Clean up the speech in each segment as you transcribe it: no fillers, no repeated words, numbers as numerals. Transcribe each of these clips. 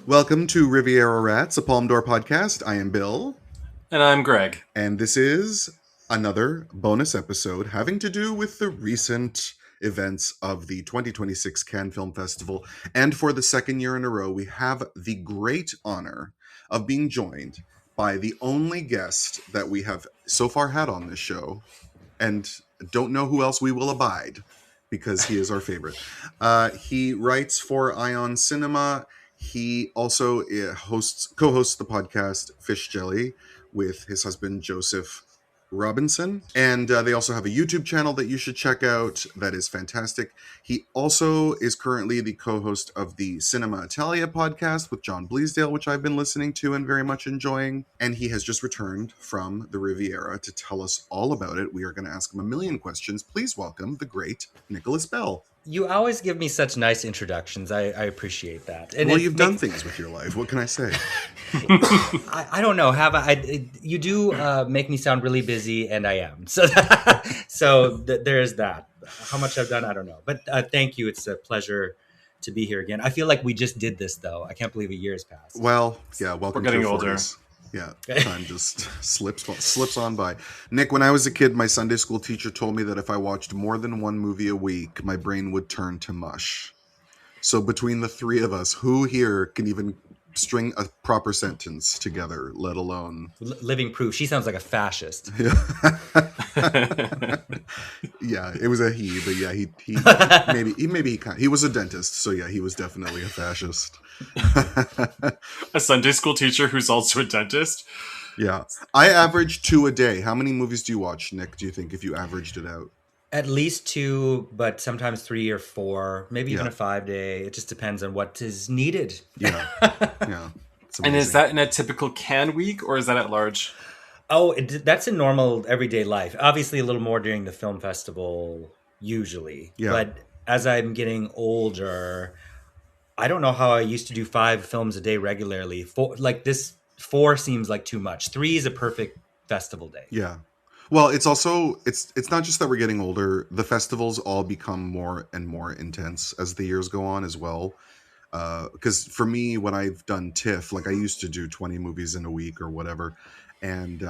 Welcome to Riviera Rats, a Palm Door podcast. I am Bill. And I'm Greg. And this is another bonus episode having to do with the recent events of the 2026 Cannes Film Festival. And for the second year in a row, we have the great honor of being joined by the only guest that we have so far had on this show, and don't know who else we will abide, because he is our favorite. He writes for Ion Cinema. He also co-hosts the podcast Fish Jelly with his husband Joseph Robinson, and they also have a YouTube channel that you should check out that is fantastic. He also is currently the co-host of the Cinema Italia podcast with John Bleasdale, which I've been listening to and very much enjoying, and he has just returned from the Riviera to tell us all about it. We are going to ask him a million questions. Please welcome the great Nicholas Bell. You always give me such nice introductions. I appreciate that. And well, you've done things with your life. What can I say? I don't know. You do make me sound really busy, and I am. So, there's that. How much I've done, I don't know. But thank you. It's a pleasure to be here again. I feel like we just did this, though. I can't believe a year has passed. Well, yeah. Welcome. We're getting older. 40s. Yeah, time just slips on by. Nick, when I was a kid, my Sunday school teacher told me that if I watched more than one movie a week, my brain would turn to mush. So between the three of us, who here can even string a proper sentence together, let alone... Living proof. She sounds like a fascist. Yeah, yeah, it was a he, but yeah, he was a dentist, so yeah, he was definitely a fascist. A Sunday school teacher who's also a dentist. Yeah, I average 2 a day. How many movies do you watch, Nick, do you think, if you averaged it out? At least 2, but sometimes 3 or 4, maybe even a 5-day. It just depends on what is needed. Yeah, yeah. And is that in a typical Cannes week, or is that at large? Oh, that's a normal everyday life. Obviously, a little more during the film festival, usually. Yeah. But as I'm getting older, I don't know how I used to do 5 films a day regularly. 4 seems like too much. 3 is a perfect festival day. Yeah. Well, it's also, it's not just that we're getting older. The festivals all become more and more intense as the years go on as well. Because for me, when I've done TIFF, like I used to do 20 movies in a week or whatever. And,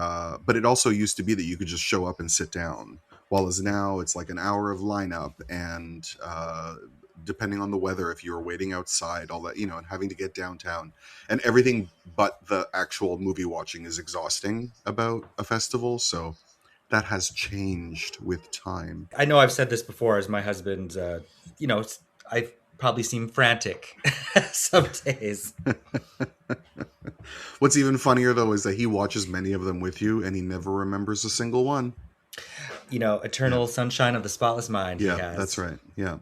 but it also used to be that you could just show up and sit down. While as now it's like an hour of lineup and, depending on the weather, if you're waiting outside, all that, and having to get downtown, and everything but the actual movie watching is exhausting about a festival. So that has changed with time. I know I've said this before as my husband, I probably seem frantic some days. What's even funnier, though, is that he watches many of them with you and he never remembers a single one. Eternal sunshine of the spotless mind. Yeah, he has. That's right. Yeah.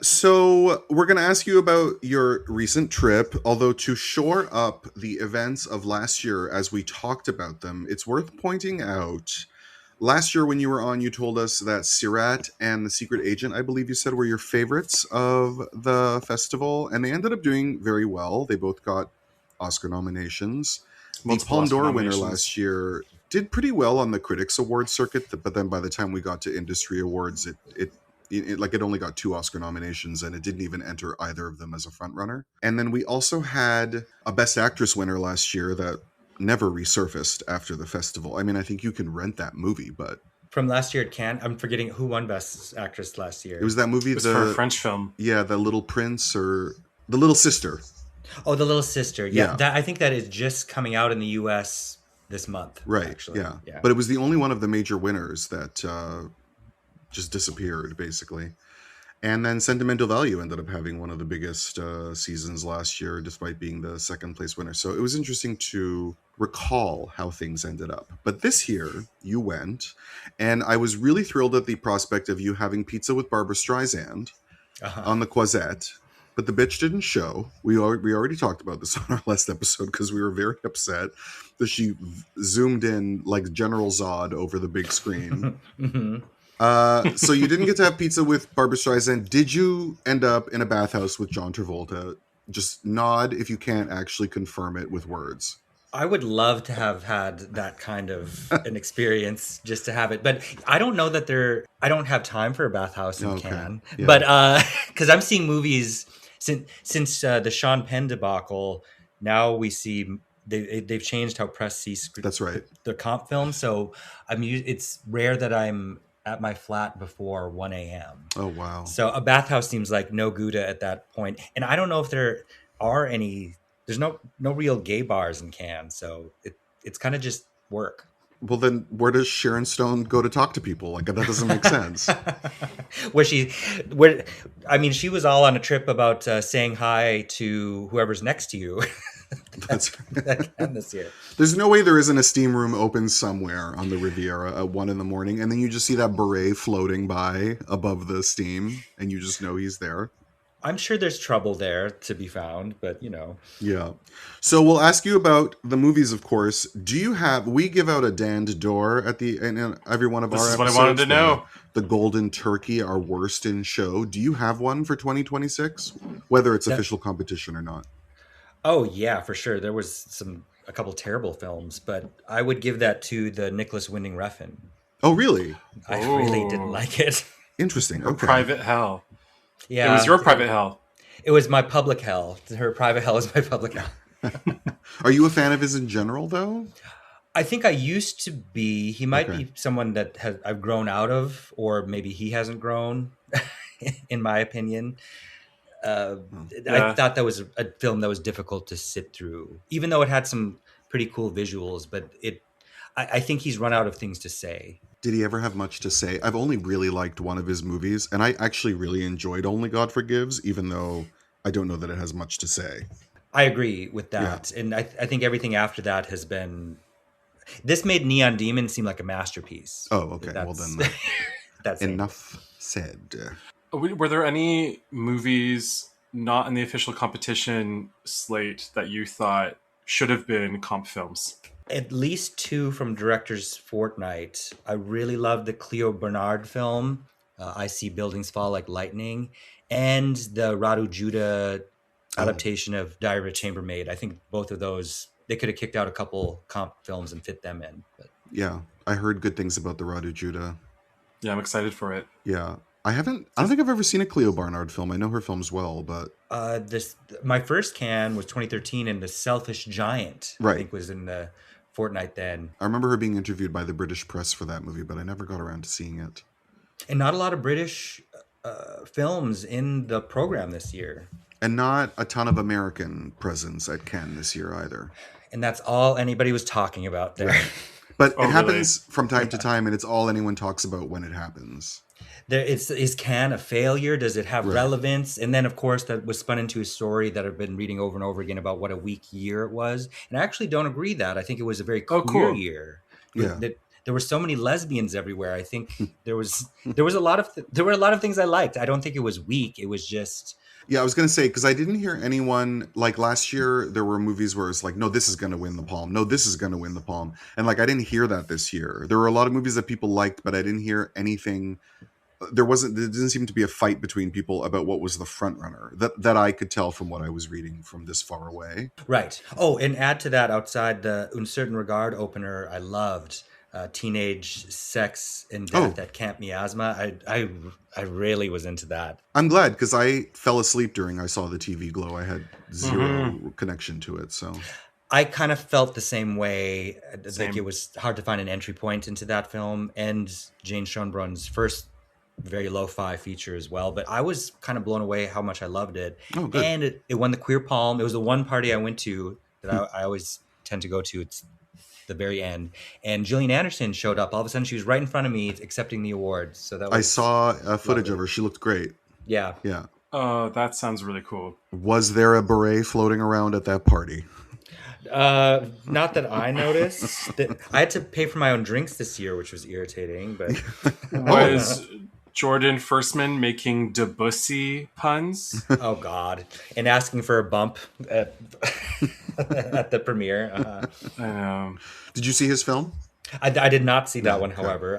So we're going to ask you about your recent trip, although to shore up the events of last year as we talked about them, it's worth pointing out, last year when you were on, you told us that Sirat and The Secret Agent, I believe you said, were your favorites of the festival, and they ended up doing very well. They both got Oscar nominations. The Palme d'Or winner last year did pretty well on the Critics Award circuit, but then by the time we got to industry awards, it only got 2 Oscar nominations and it didn't even enter either of them as a frontrunner. And then we also had a Best Actress winner last year that never resurfaced after the festival. I mean, I think you can rent that movie, but... From last year at Cannes, I'm forgetting who won Best Actress last year. It was that movie. It was for a French film. Yeah, The Little Prince or The Little Sister. Oh, The Little Sister. Yeah. I think that is just coming out in the U.S. this month. Right, actually. Yeah. But it was the only one of the major winners that just disappeared, basically. And then Sentimental Value ended up having one of the biggest seasons last year, despite being the second place winner. So it was interesting to recall how things ended up. But this year, you went, and I was really thrilled at the prospect of you having pizza with Barbara Streisand on the Croisette. But the bitch didn't show. We already talked about this on our last episode because we were very upset that she zoomed in like General Zod over the big screen. So you didn't get to have pizza with Barbara Streisand. Did you end up in a bathhouse with John Travolta? Just nod if you can't actually confirm it with words. I would love to have had that kind of an experience, just to have it. But I don't know that I don't have time for a bathhouse in Cannes. Yeah. But because I'm seeing movies since the Sean Penn debacle, now we see they've changed how press sees That's right. the comp film. So it's rare that I'm at my flat before 1 a.m. Oh, wow. So a bathhouse seems like no Gouda at that point. And I don't know if there are any. There's no real gay bars in Cannes, so it's kind of just work. Well, then where does Sharon Stone go to talk to people? Like, that doesn't make sense. She was all on a trip about saying hi to whoever's next to you. That's This year. There's no way there isn't a steam room open somewhere on the Riviera at 1 a.m, and then you just see that beret floating by above the steam, and you just know he's there. I'm sure there's trouble there to be found, but Yeah. So we'll ask you about the movies, of course. We give out a dand d'or at in every one of our episodes. This is what I wanted to know. The Golden Turkey, our worst in show. Do you have one for 2026? Whether it's official competition or not. Oh yeah, for sure. There was a couple terrible films, but I would give that to the Nicholas Winding Refn. Oh, really? I really didn't like it. Interesting. Her Okay. private hell. Yeah, it was your private hell. It was my public hell. Her private hell is my public hell. Are you a fan of his in general, though? I think I used to be. He might be someone that I've grown out of, or maybe he hasn't grown, in my opinion. I thought that was a film that was difficult to sit through, even though it had some pretty cool visuals. But I think he's run out of things to say. Did he ever have much to say? I've only really liked one of his movies, and I actually really enjoyed Only God Forgives, even though I don't know that it has much to say. I agree with that. Yeah. And I think everything after that has been... This made Neon Demon seem like a masterpiece. Oh, okay. Well, then that's enough said. Were there any movies not in the official competition slate that you thought should have been comp films? At least 2 from Director's Fortnight. I really loved the Cleo Bernard film, I See Buildings Fall Like Lightning, and the Radu Judah adaptation of Diary of a Chambermaid. I think both of those, they could have kicked out a couple comp films and fit them in. But. Yeah, I heard good things about the Radu Judah. Yeah, I'm excited for it. Yeah. I don't think I've ever seen a Cleo Barnard film. I know her films well, but... my first can was 2013, and The Selfish Giant, I think, was in the fortnight then. I remember her being interviewed by the British press for that movie, but I never got around to seeing it. And not a lot of British films in the program this year. And not a ton of American presence at Cannes this year either. And that's all anybody was talking about there. Right. But it happens from time to time, and it's all anyone talks about when it happens. Is Cannes a failure? Does it have relevance? And then, of course, that was spun into a story that I've been reading over and over again about what a weak year it was. And I actually don't agree that. I think it was a very queer year. Yeah. There were so many lesbians everywhere. I think there were a lot of things I liked. I don't think it was weak. It was just... Yeah, I was going to say, because I didn't hear anyone, like last year, there were movies where it's like, no, this is going to win the Palm. No, this is going to win the Palm. And like, I didn't hear that this year. There were a lot of movies that people liked, but I didn't hear anything. There didn't seem to be a fight between people about what was the front runner that I could tell from what I was reading from this far away. Right. Oh, and add to that, outside the Un Certain Regard opener, I loved Teenage Sex and Death at Camp Miasma. I really was into that. I'm glad, because I fell asleep during I saw the TV glow. I had zero connection to it, so... I kind of felt the same way. Like, it was hard to find an entry point into that film, and Jane Schoenbrun's first very lo-fi feature as well. But I was kind of blown away how much I loved it. Oh, good. And it won the Queer Palm. It was the one party I went to that I always tend to go to. It's the very end. And Gillian Anderson showed up. All of a sudden, she was right in front of me accepting the award. So that was... I saw footage of her. She looked great. Yeah. Yeah. Oh, that sounds really cool. Was there a beret floating around at that party? Not that I noticed. I had to pay for my own drinks this year, which was irritating. But was Jordan Firstman making Debussy puns? Oh God! And asking for a bump at the premiere. I know. Did you see his film? I did not see that one. However,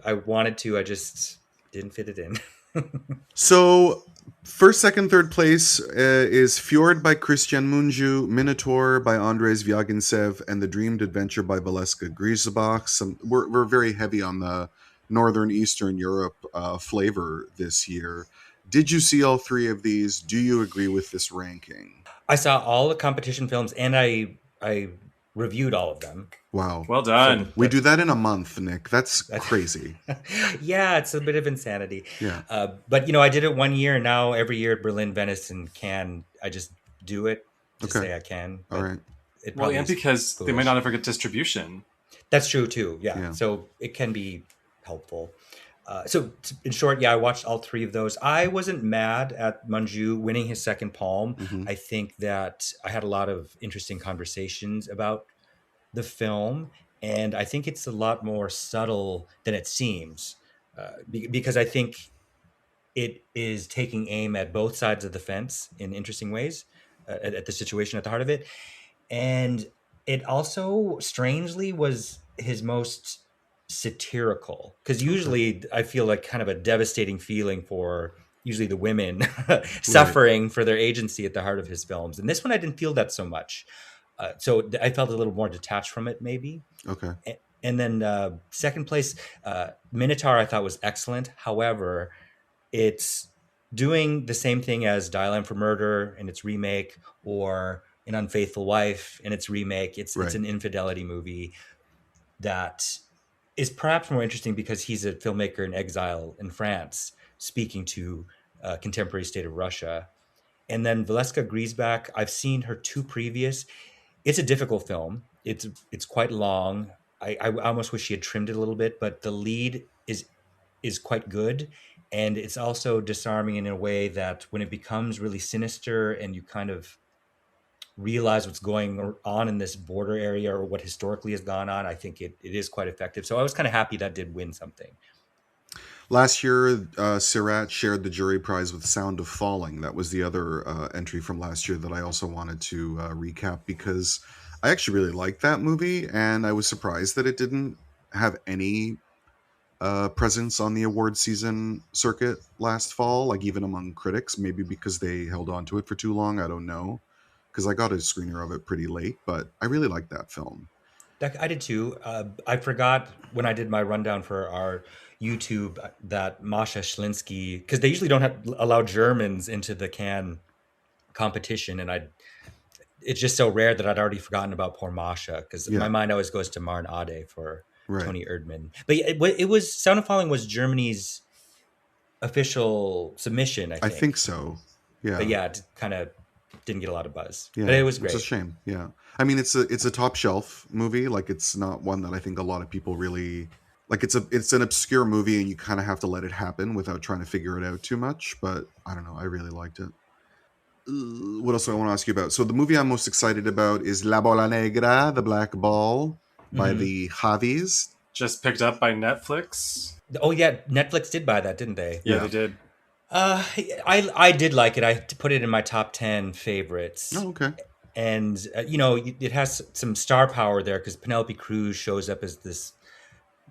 I wanted to. I just didn't fit it in. So, first, second, third place is Fjord by Christian Mungiu, Minotaur by Andres Vyagintsev, and The Dreamed Adventure by Valeska Griesbach. We're very heavy on the Northern Eastern Europe flavor this year. Did you see all three of these? Do you agree with this ranking? I saw all the competition films, and I reviewed all of them. Wow. Well So done. We do that in a month, Nick. That's crazy. yeah, it's a bit of insanity. Yeah. But I did it 1 year, and now every year at Berlin, Venice, and Cannes, I just do it to Okay. say I can. All But right. it Well, probably and is because they might foolish. not ever get distribution. That's true too. Yeah. Yeah. So it can be helpful. In short, yeah, I watched all three of those. I wasn't mad at Manju winning his second palm. Hmm. I think that I had a lot of interesting conversations about the film, and I think it's a lot more subtle than it seems, because I think it is taking aim at both sides of the fence in interesting ways, at the situation at the heart of it. And it also strangely was his most satirical, because Okay. usually I feel like kind of a devastating feeling for usually the women Right. suffering for their agency at the heart of his films, and this one I didn't feel that so much. I felt a little more detached from it, maybe. Okay. And then second place, Minotaur, I thought was excellent. However, it's doing the same thing as Dial M for Murder in its remake, or An Unfaithful Wife in its remake. It's Right. an infidelity movie that is perhaps more interesting because he's a filmmaker in exile in France, speaking to contemporary state of Russia. And then Valeska Griesbach, I've seen her two previous. It's a difficult film. It's quite long. I almost wish she had trimmed it a little bit, but the lead is quite good, and it's also disarming in a way that when it becomes really sinister and you kind of realize what's going on in this border area or what historically has gone on, I think it is quite effective. So I was kind of happy that did win something. Last year, Sirat shared the jury prize with Sound of Falling. That was the other entry from last year that I also wanted to recap because I actually really liked that movie, and I was surprised that it didn't have any presence on the award season circuit last fall, like even among critics. Maybe because they held on to it for too long. I don't know. Because I got a screener of it pretty late, but I really liked that film. I did too. I forgot when I did my rundown for our YouTube that Masha Schlinsky, because they usually don't allow Germans into the Cannes competition, and it's just so rare that I'd already forgotten about poor Masha, because my Yeah, mind always goes to Marn Ade for right. Tony Erdmann. But it was Sound of Falling was Germany's official submission, I I think think. so. But Yeah. yeah, it kind of didn't get a lot of buzz, but Yeah, it was it's a great. shame. Yeah, I mean it's a top shelf movie. Like it's not one that I think a lot of people really like. It's an obscure movie, and you kind of have to let it happen without trying to figure it out too much. But I don't know. I really liked it. What else do I want to ask you about? So the movie I'm most excited about is La Bola Negra, the Black Ball, by Hmm. the Javis. Just picked up by Netflix. Oh yeah, Netflix did buy that, didn't they? Yeah, Yeah. they did. I did like it. I put it in my top 10 favorites. Oh, okay. And it has some star power there because Penelope Cruz shows up as this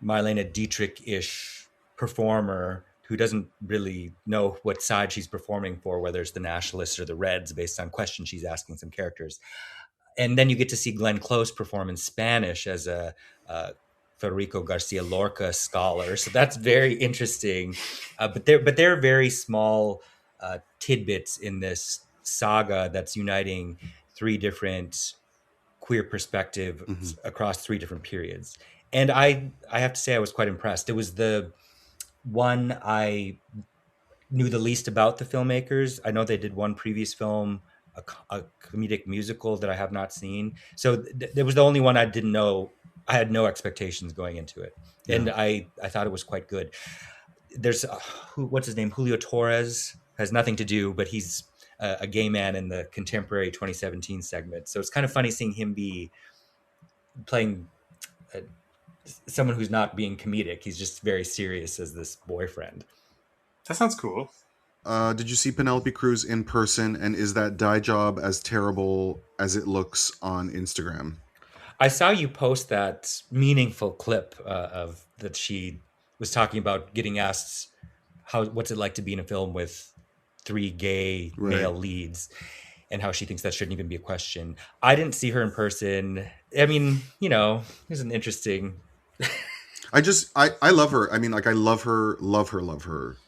Marlene Dietrich-ish performer who doesn't really know what side she's performing for, whether it's the Nationalists or the Reds, based on questions she's asking some characters. And then you get to see Glenn Close perform in Spanish as a Federico Garcia Lorca scholar. So that's very interesting. But they're very small tidbits in this saga that's uniting three different queer Hmm. perspectives across three different periods. And I have to say I was quite impressed. It was the one I knew the least about the filmmakers. I know they did one previous film, a comedic musical that I have not seen. So it was the only one I didn't know. I had no expectations going into it, Yeah. and I thought it was quite good. There's what's his name, Julio Torres, has nothing to do, but he's a gay man in the contemporary 2017 segment. So it's kind of funny seeing him be playing uh, someone who's not being comedic. He's just very serious as this boyfriend. That sounds cool. Did you see Penelope Cruz in person? And is that dye job as terrible as it looks on Instagram? I saw you post that meaningful clip of that she was talking about getting asked what's it like to be in a film with three gay Right. male leads, and how she thinks that shouldn't even be a question. I didn't see her in person. I mean, it was an interesting. I love her. I mean, like, I love her.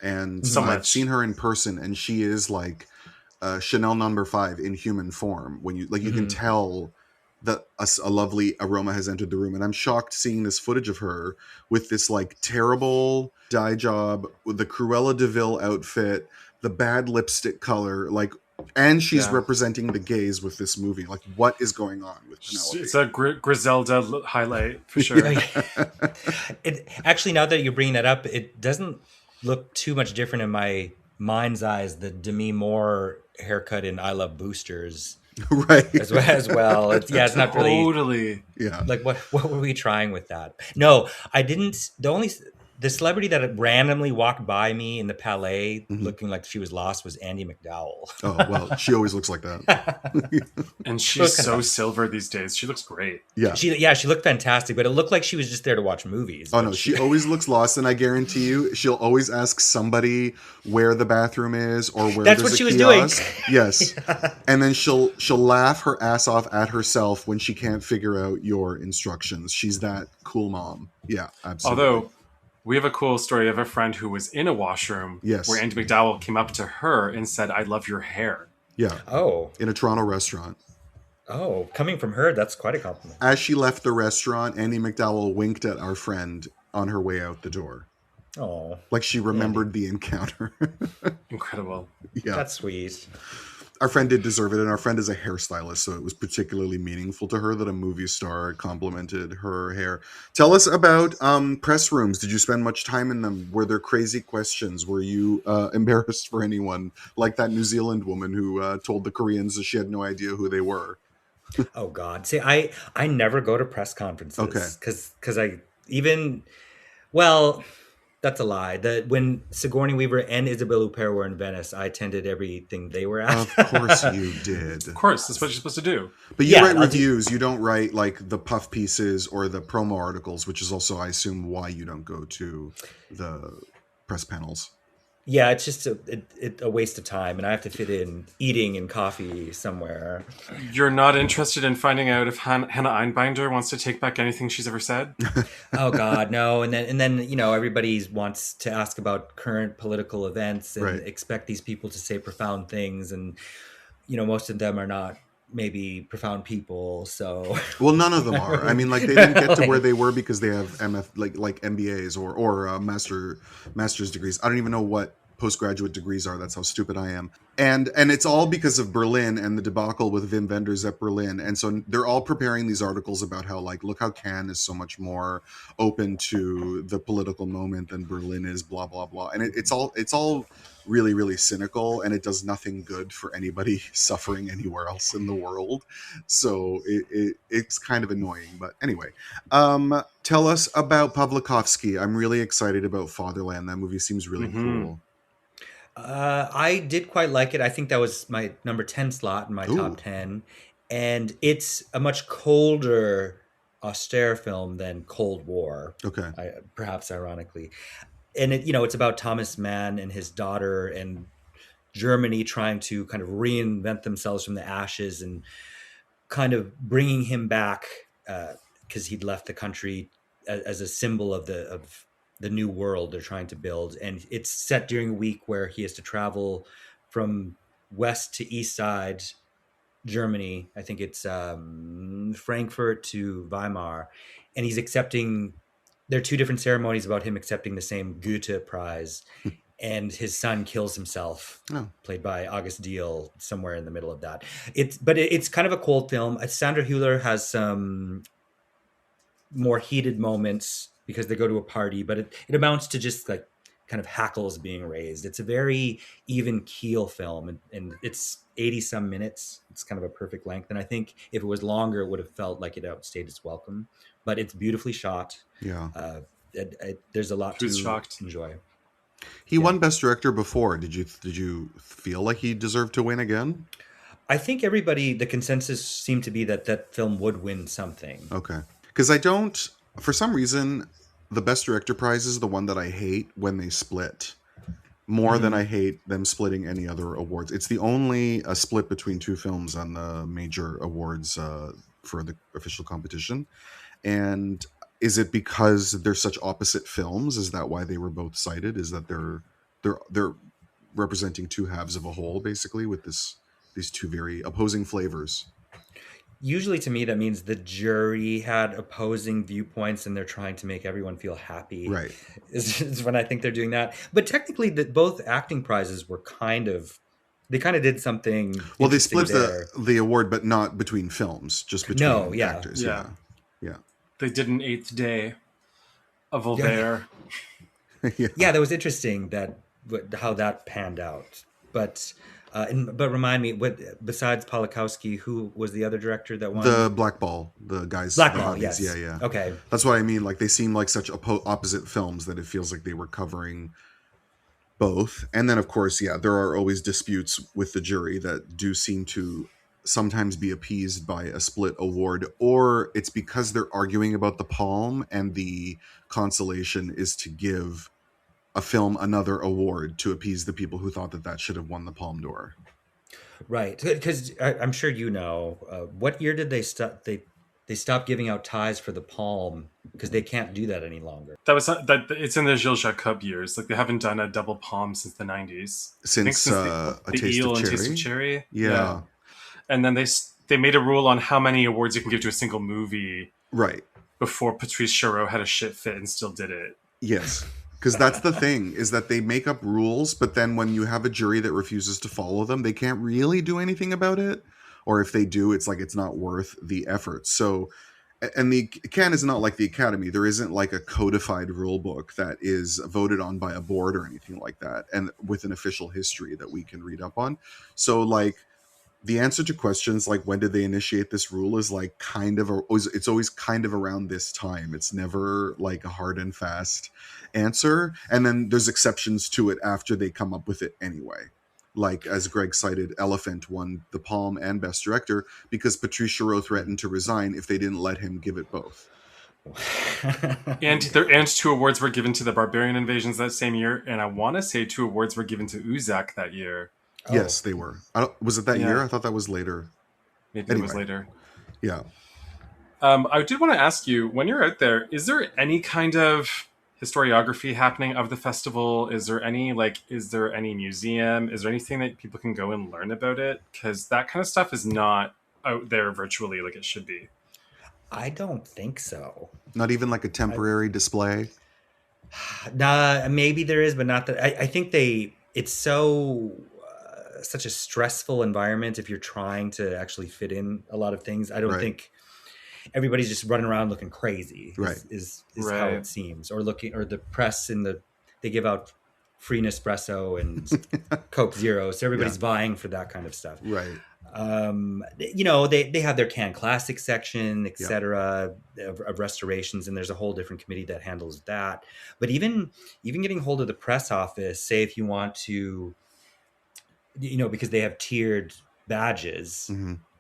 And So I've much. seen her in person, and she is like Chanel number 5 in human form. When you like, you can Mhm. tell that a lovely aroma has entered the room. And I'm shocked seeing this footage of her with this like terrible dye job, with the Cruella de Vil outfit, the bad lipstick color, like, and she's Yeah. representing the gays with this movie. Like, what is going on with Penelope? It's a Griselda highlight for Oh, sure. yeah. It actually, now that you're bringing that up, it doesn't look too much different in my mind's eyes. The Demi Moore haircut in I Love Boosters Right. as well. It's not really Totally. Yeah. like what were we trying with that? No, I didn't. The celebrity that randomly walked by me in the Palais Mhm. looking like she was lost was Andy McDowell. Oh, well, she always looks like that. And It she's was kind so of, silver these days. She looks great. Yeah. she looked fantastic, but it looked like she was just there to watch movies. Oh but no, she always looks lost, and I guarantee you, she'll always ask somebody where the bathroom is or where That's there's what a she was doing. kiosk. Yes, and then she'll laugh her ass off at herself when she can't figure out your instructions. She's that cool mom. Yeah, absolutely. Although we have a cool story of a friend who was in a washroom Yes. where Andy McDowell came up to her and said, "I love your hair." Yeah, Oh, in a Toronto restaurant. coming from her, that's quite a compliment. As she left the restaurant, Andy McDowell winked at our friend on her way out the door, Oh, like she remembered the encounter. Incredible. Yeah. that's sweet. Our friend did deserve it, and our friend is a hairstylist, so it was particularly meaningful to her that a movie star complimented her hair. Tell us about press rooms. Did you spend much time in them? Were there crazy questions? Were you embarrassed for anyone, like that New Zealand woman who told the Koreans that she had no idea who they were? Oh God, see, I never go to press Okay. conferences because I even well. That's a lie. That when Sigourney Weaver and Isabelle Huppert were in Venice, I attended everything they were at. Of course you did. Of course, that's what you're supposed to do. But you Yeah, write I'll do- reviews. You don't write like the puff pieces or the promo articles, which is also, I assume, why you don't go to the press panels. Yeah, it's just a waste of time, and I have to fit in eating and coffee somewhere. You're not interested in finding out if Hannah Einbinder wants to take back anything she's ever said? Oh God, no! And then everybody wants to ask about current political events and Right. expect these people to say profound things, and most of them are not maybe profound people. So Well, none of them are. I mean, like, they didn't get to where they were because they have like MBAs or master's degrees. I don't even know what postgraduate degrees are. That's how stupid I am. And it's all because of Berlin and the debacle with Wim Wenders at Berlin. And so they're all preparing these articles about how, like, look how Cannes is so much more open to the political moment than Berlin is, blah blah blah. And it's all really, really cynical, and it does nothing good for anybody suffering anywhere else in the world. So it's kind of annoying. But anyway, tell us about Pawlikowski. I'm really excited about Fatherland. That movie seems really cool. I did quite like it. I think that was my number 10 slot in my Ooh. top 10. And it's a much colder, austere film than Cold War, Okay. perhaps ironically. And it's about Thomas Mann and his daughter and Germany trying to kind of reinvent themselves from the ashes and kind of bringing him back because he'd left the country as a symbol of the new world they're trying to build. And it's set during a week where he has to travel from west to east side Germany. I think it's Frankfurt to Weimar. And he's accepting, there are two different ceremonies about him accepting the same Goethe Prize. And his son kills himself, played by August Diehl, somewhere in the middle of that. It's kind of a cold film. Sandra Hüller has some more heated moments because they go to a party, but it amounts to just like kind of hackles being raised. It's a very even keel film, and it's 80 some minutes. It's kind of a perfect length. And I think if it was longer, it would have felt like it outstayed its welcome, but it's beautifully shot. Yeah. There's a lot to shocked? enjoy. He won Best Director before. Did you feel like he deserved to win again? I think the consensus seemed to be that film would win something. Okay. Because for some reason, the Best Director prize is the one that I hate when they split. More than I hate them splitting any other awards. It's the only split between two films on the major awards for the official competition. And is it because they're such opposite films? Is that why they were both cited? Is that they're representing two halves of a whole, basically, with these two very opposing flavors? Usually to me that means the jury had opposing viewpoints and they're trying to make everyone feel happy Right. is when I think they're doing that. But technically both acting prizes were they kind of did something Well, they interesting split there. the award, but not between films, just No, between yeah. actors. Yeah. Yeah. They did an eighth day of Yeah. Voltaire. Yeah. Yeah, that was interesting how that panned out. But but remind me, besides Polakowski, who was the other director that won? The Black Ball, the guys. Black the Ball, hobbies. yes. Yeah. Okay. That's what I mean. Like, they seem like such opposite films that it feels like they were covering both. And then, of course, yeah, there are always disputes with the jury that do seem to sometimes be appeased by a split award, or it's because they're arguing about the palm and the consolation is to give a film another award to appease the people who thought that should have won the Palme d'Or. Right, because I'm sure what year did they stop? They stopped giving out ties for the Palm because they can't do that any longer. That it's in the Gilles Jacob years. Like, they haven't done a double palm since the 90s. Since the Taste Eel of and Cherry? Taste of Cherry. Yeah. And then they made a rule on how many awards you can give to a single movie. Right. Before Patrice Chéreau had a shit fit and still did it. Yes. Because that's the thing, is that they make up rules, but then when you have a jury that refuses to follow them, they can't really do anything about it. Or if they do, it's like it's not worth the effort. So, and the Cannes is not like the Academy. There isn't like a codified rule book that is voted on by a board or anything like that, and with an official history that we can read up on. So, like, the answer to questions like when did they initiate this rule is like it's always kind of around this time. It's never like a hard and fast answer. And then there's exceptions to it after they come up with it anyway. Like, as Greg cited, Elephant won the Palme and Best Director because Patrice Chéreau threatened to resign if they didn't let him give it both. And two awards were given to the Barbarian Invasions that same year, and I want to say 2 awards were given to Uzak that year. Yes, they were. Was it that year? I thought that was later. Maybe it was later. Yeah. I did want to ask you, when you're out there, is there any kind of historiography happening of the festival? Is there any museum? Is there anything that people can go and learn about it? Because that kind of stuff is not out there virtually like it should be. I don't think so. Not even like a temporary display? Nah, maybe there is, but not that. I think it's such a stressful environment if you're trying to actually fit in a lot of things. I don't think everybody's just running around looking crazy. Is how it seems, or the press they give out free Nespresso and Coke Zero, so everybody's vying for that kind of stuff. Right. They have their Cannes Classic section, etc., of restorations, and there's a whole different committee that handles that. But even getting hold of the press office, say if you want to, because they have tiered badges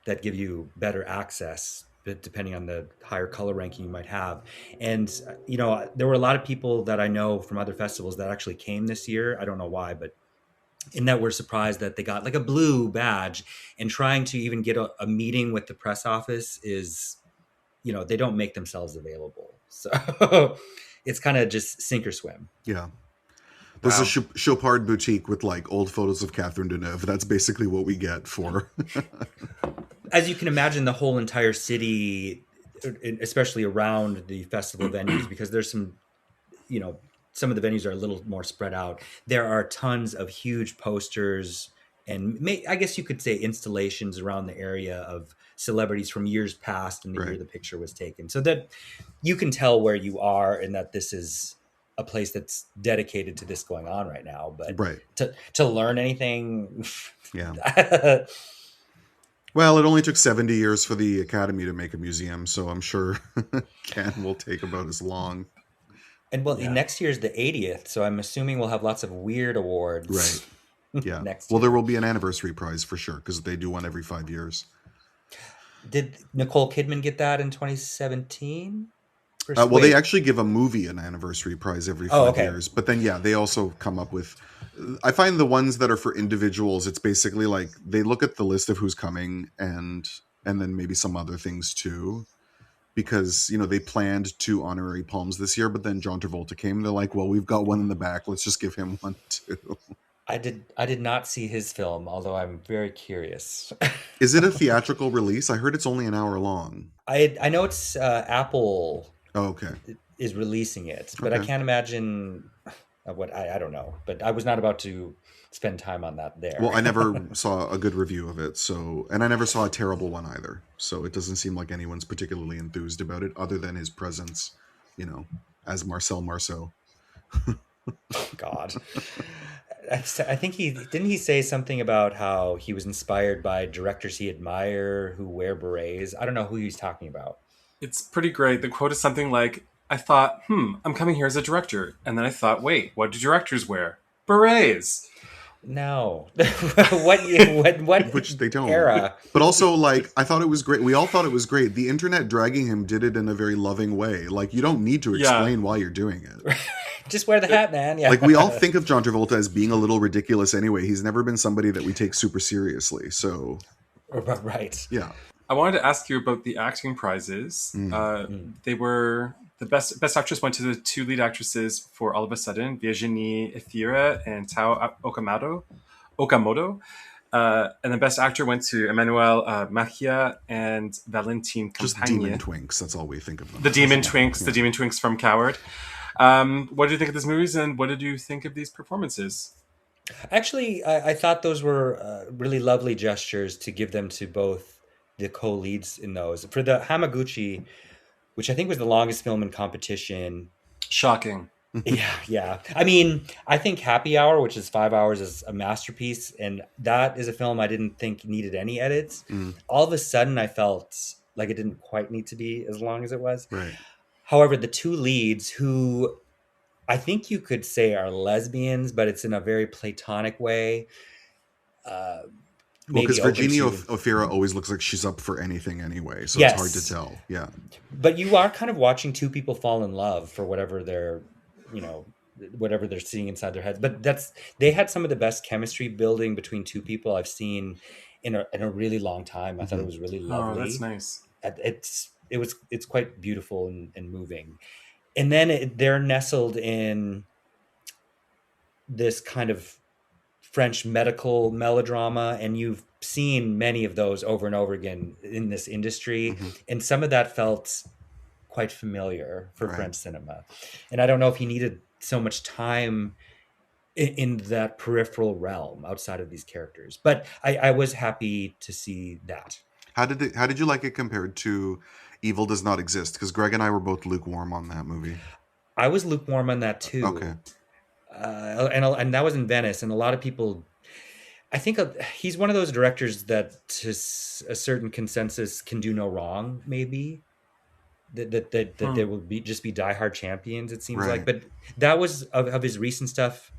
that give you better access, but depending on the higher color ranking you might have. And, there were a lot of people that I know from other festivals that actually came this year. I don't know why, but in that we're surprised that they got like a blue badge, and trying to even get a meeting with the press office is, they don't make themselves available. So it's kind of just sink or swim. Yeah. There's a Chopard boutique with like old photos of Catherine Deneuve. That's basically what we get for. As you can imagine, the whole entire city, especially around the festival venues, because there's some of the venues are a little more spread out. There are tons of huge posters and I guess you could say installations around the area of celebrities from years past and the year the picture was taken. So that you can tell where you are and that this is a place that's dedicated to this going on right now. But to learn anything. Yeah. Well, it only took 70 years for the Academy to make a museum, so I'm sure Cannes will take about as long. And next year's the 80th, so I'm assuming we'll have lots of weird awards. Right. Yeah. Next year. There will be an anniversary prize for sure, because they do one every 5 years. Did Nicole Kidman get that in 2017? They actually give a movie an anniversary prize every 5 years. But then, they also come up with... I find the ones that are for individuals, it's basically like they look at the list of who's coming and then maybe some other things too. because they planned 2 honorary palms this year, but then John Travolta came. They're like, well, we've got one in the back. Let's just give him one too. I did not see his film, although I'm very curious. Is it a theatrical release? I heard it's only an hour long. I know it's Apple Oh, okay. is releasing it, but I Okay. can't imagine what I don't know. But I was not about to spend time on that there. Well, I never saw a good review of it, and I never saw a terrible one either. So it doesn't seem like anyone's particularly enthused about it, other than his presence, as Marcel Marceau. God. I think he say something about how he was inspired by directors he admire who wear berets. I don't know who he's talking about. It's pretty great. The quote is something like, I thought, I'm coming here as a director. And then I thought, wait, what do directors wear? Berets. No. what Which they don't. era? But also, I thought it was great. We all thought it was great. The internet dragging him did it in a very loving way. You don't need to explain why you're doing it. Just wear the hat, man. Yeah. We all think of John Travolta as being a little ridiculous anyway. He's never been somebody that we take super seriously. So, right. yeah. I wanted to ask you about the acting prizes. They were the best actress went to the 2 lead actresses for All of a Sudden, Virginie Efira and Tao Okamoto. And the best actor went to Emmanuel Machia and Valentine Just Campagne. Demon Twinks. That's all we think of them. The Demon Twinks. Yeah. The Demon Twinks from Coward. What did you think of these movies, and what did you think of these performances? Actually, I thought those were really lovely gestures to give them to both the co-leads in those. For the Hamaguchi, which I think was the longest film in competition. Shocking. Yeah. I mean, I think Happy Hour, which is 5 hours, is a masterpiece. And that is a film I didn't think needed any edits. All of a sudden, I felt like it didn't quite need to be as long as it was. Right. However, the 2 leads, who I think you could say are lesbians, but it's in a very platonic way. Because Virginia Efira always looks like she's up for anything anyway, so Yes. It's hard to tell. Yeah. But you are kind of watching 2 people fall in love for whatever they're seeing inside their heads. But they had some of the best chemistry building between 2 people I've seen in a really long time. I thought it was really lovely. Oh, that's nice. It's quite beautiful and moving. And then they're nestled in this kind of French medical melodrama, and you've seen many of those over and over again in this industry. And some of that felt quite familiar for French cinema. And I don't know if he needed so much time in that peripheral realm outside of these characters. But I was happy to see that. How did you like it compared to Evil Does Not Exist? Because Greg and I were both lukewarm on that movie. I was lukewarm on that too. Okay. And that was in Venice, and a lot of people, I think he's one of those directors that to a certain consensus can do no wrong, maybe that there will be diehard champions, it seems like. But that was of his recent stuff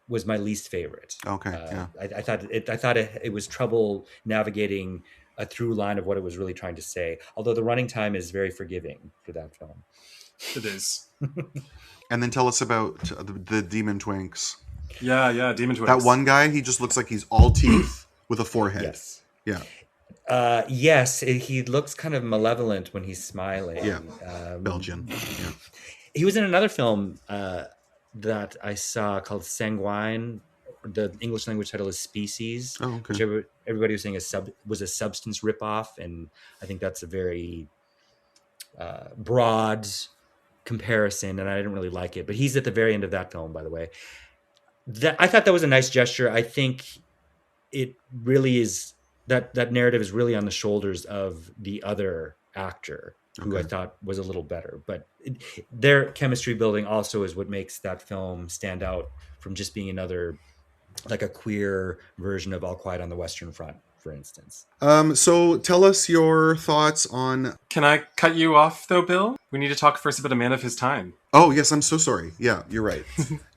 was my least favorite. Okay. Yeah. I thought it was trouble navigating a through line of what it was really trying to say, although the running time is very forgiving for that film. It is. And then tell us about the Demon Twinks. Yeah, Demon Twinks. That one guy, he just looks like he's all teeth with a forehead. Yes. Yeah. Yes, he looks kind of malevolent when he's smiling. Yeah. Belgian. Yeah. He was in another film that I saw called Sanguine. The English language title is Species. Oh, okay. Which everybody was saying was a Substance ripoff, and I think that's a very broad comparison, and I didn't really like it. But he's at the very end of that film, by the way. I thought that was a nice gesture. I think it really is that narrative is really on the shoulders of the other actor, who I thought was a little better. But their chemistry building also is what makes that film stand out from just being another, like a queer version of All Quiet on the Western Front, for instance. So tell us your thoughts on... Can I cut you off, though, Bill? We need to talk first about A Man of His Time. Oh, yes, I'm so sorry. Yeah, you're right.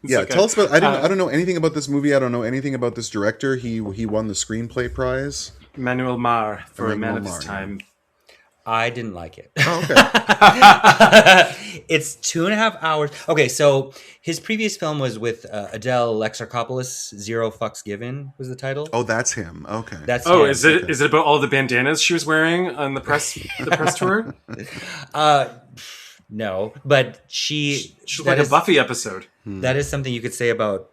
Yeah, okay. Tell us about... I don't know anything about this movie. I don't know anything about this director. He won the screenplay prize. Manuel Mar for A Man of His Time. I didn't like it. Oh, okay. It's 2.5 hours. Okay, so his previous film was with Adele Alexakopoulos. Zero Fucks Given was the title. Oh, that's him. Okay. That's Oh, him. is it Okay. is it about all the bandanas she was wearing on the press tour? Uh, no, but she She's that like a is Buffy episode. that is something you could say about,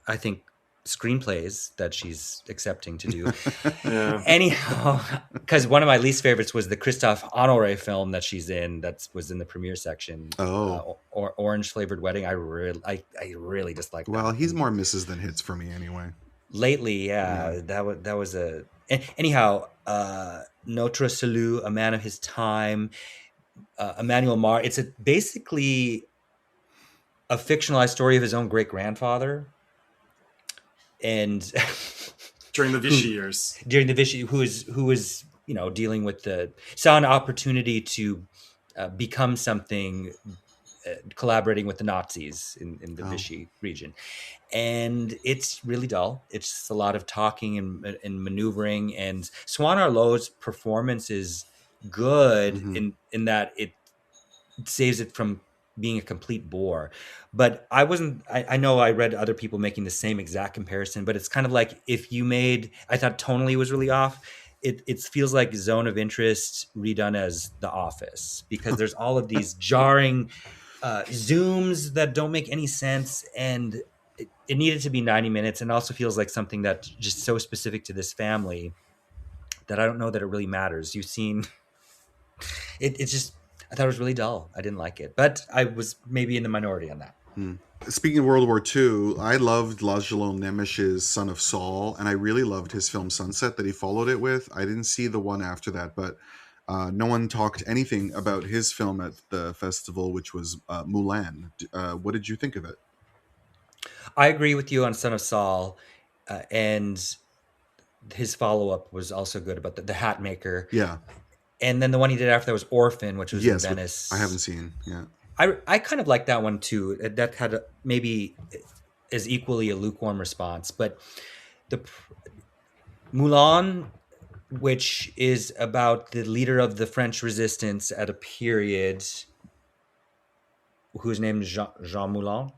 I think, screenplays that she's accepting to do. Yeah. Anyhow, because one of my least favorites was the Christophe Honoré film that she's in, that was in the premiere section. Oh. Or Orange Flavored Wedding. I really dislike that. Well, he's one. more misses than hits for me anyway. Lately, yeah. That was a anyhow. Notre Salut, A Man of His Time, Emmanuel Mar. It's basically a fictionalized story of his own great grandfather, and During the Vichy years. during the Vichy, who was dealing with saw an opportunity to become something, collaborating with the Nazis in the Vichy region. And it's really dull. It's just a lot of talking and maneuvering. And Swan Arlo's performance is good in that it saves it from being a complete bore. But I know I read other people making the same exact comparison, but it's kind of like if you I thought tonally was really off. It feels like Zone of Interest redone as The Office, because there's all of these jarring zooms that don't make any sense, and it needed to be 90 minutes, and also feels like something that's just so specific to this family that I don't know that it really matters. You've seen it. It's just, I thought it was really dull. I didn't like it, but I was maybe in the minority on that. Speaking of World War II, I loved Laszlo Nemesh's Son of Saul, and I really loved his film Sunset that he followed it with. I didn't see the one after that, but no one talked anything about his film at the festival, which was Mulan. What did you think of it? I agree with you on Son of Saul, and his follow-up was also good about the Hat Maker. Yeah. And then the one he did after that was Orphan, which was in Venice. I haven't seen. Yeah. I kind of like that one too. That had maybe is equally a lukewarm response, but the Moulin, which is about the leader of the French resistance at a period, whose name is Jean Moulin.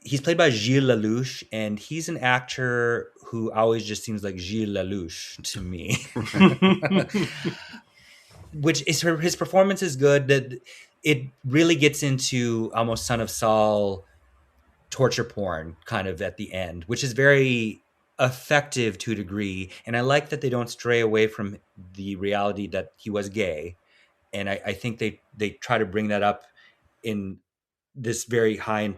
He's played by Gilles Lelouch, and he's an actor who always just seems like Gilles Lelouch to me. Which is his performance is good. That it really gets into almost Son of Saul torture porn kind of at the end, which is very effective to a degree. And I like that they don't stray away from the reality that he was gay. And I think they try to bring that up in this very high,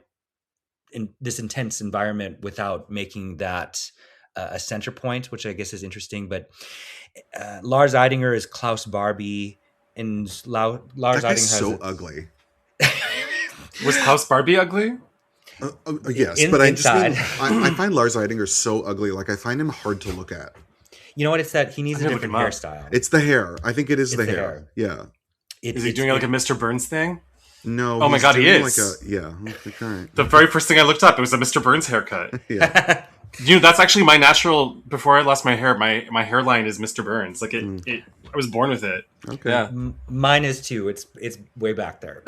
in this intense environment, without making that a center point, which I guess is interesting. But Lars Eidinger is Klaus Barbie, and Lars That Eidinger guy's has so ugly. Was Klaus Barbie ugly? Yes, but I just mean, I find Lars Eidinger so ugly. Like, I find him hard to look at. You know what? It's that he needs a different hairstyle. It's the hair. I think it is the hair. Yeah. Is he doing like a Mr. Burns thing? No. Oh my God, he is. Like all right. The very first thing I looked up, it was a Mr. Burns haircut. Yeah. That's actually my natural. Before I lost my hair, my hairline is Mr. Burns. Like I was born with it. Okay. Yeah. Mine is too. It's way back there.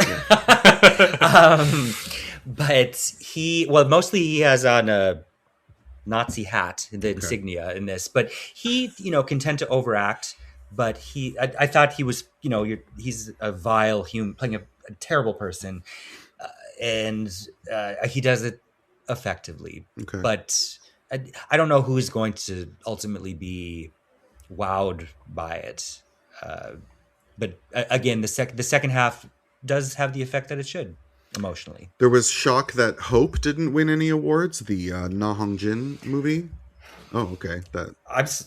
But mostly he has on a Nazi hat, the insignia in this. But he, can tend to overact. But I thought he was, he's a vile human playing a terrible person, and he does it effectively. Okay. But I don't know who's going to ultimately be wowed by it. But again, the second half does have the effect that it should emotionally. There was shock that Hope didn't win any awards, the Na Hong Jin movie. Oh, okay.